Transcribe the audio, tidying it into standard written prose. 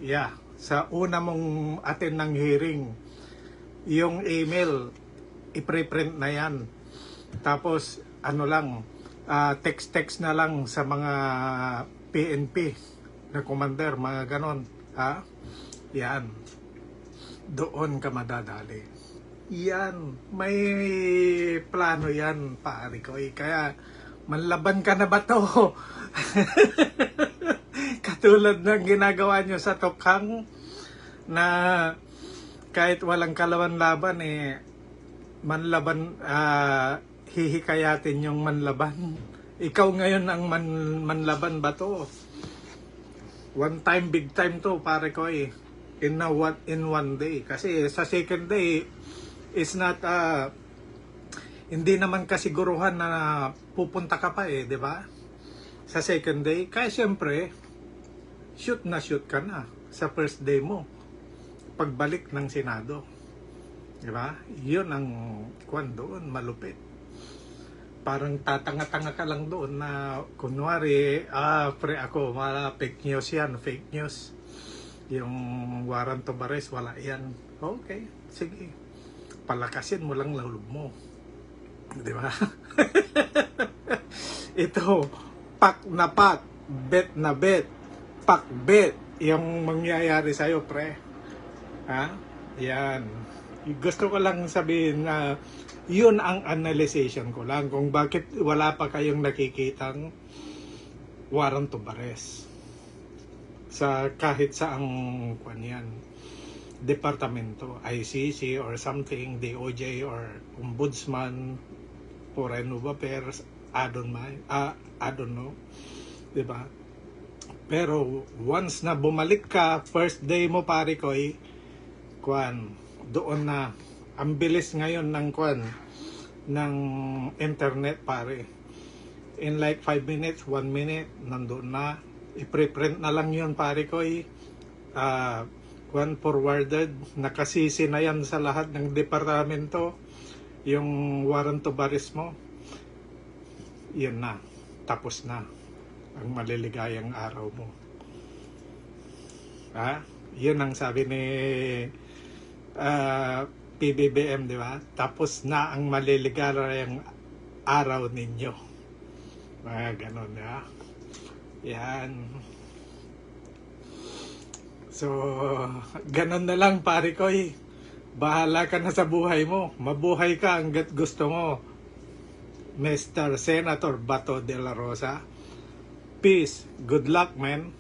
Yeah, sa una mong attend ng hearing, yung email, i-preprint na yan. Tapos, ano lang, text-text na lang sa mga PNP na commander, mga ganon. Ha? Yan. Doon ka madadali. Yan. May plano yan, pare ko. Kaya, manlaban ka na ba to? Katulad ng ginagawa nyo sa Tokhang na kahit walang kalaban-laban manlaban, hihikayatin yung manlaban. Ikaw ngayon ang manlaban ba to? One time, big time to, pare ko in one day. Kasi sa second day is not hindi naman kasiguruhan na pupunta ka pa di ba? Sa second day, kaya siyempre shoot ka na sa first day mo pagbalik ng Senado. Di ba? Yun ang kwan doon, malupit. Parang tatanga-tanga ka lang doon na kunwari, pre ako, fake news yan, fake news. Yung warrant of arrest, wala yan. Okay, sige. Palakasin mo lang loob mo. Di ba? Ito, pak na pak, bet na bet, pak bet, yung mangyayari sa'yo, pre. Ha? Yan. Gusto ko lang sabihin na yun ang analyzation ko lang kung bakit wala pa kayong nakikitang warrant of arrest sa kahit saang kanyan departamento, ICC or something, DOJ or Ombudsman, Foreign Affairs, I don't know, diba? Pero once na bumalik ka, first day mo, pare ko, doon na ang bilis ngayon ng internet, pare. In like 5 minutes, 1 minute, nandoon na. I-preprint na lang yun, pare ko. Forwarded, nakasisi na yan sa lahat ng departamento. Yung warrant of arrest mo, yun na. Tapos na ang maliligayang araw mo. Yun ang sabi ni PBBM, di ba? Tapos na ang maliligayang araw ninyo. Mga ganon, yan. So, ganon na lang, pare ko. Bahala ka na sa buhay mo. Mabuhay ka hanggat gusto mo. Mr. Senator Bato de la Rosa. Peace. Good luck, man.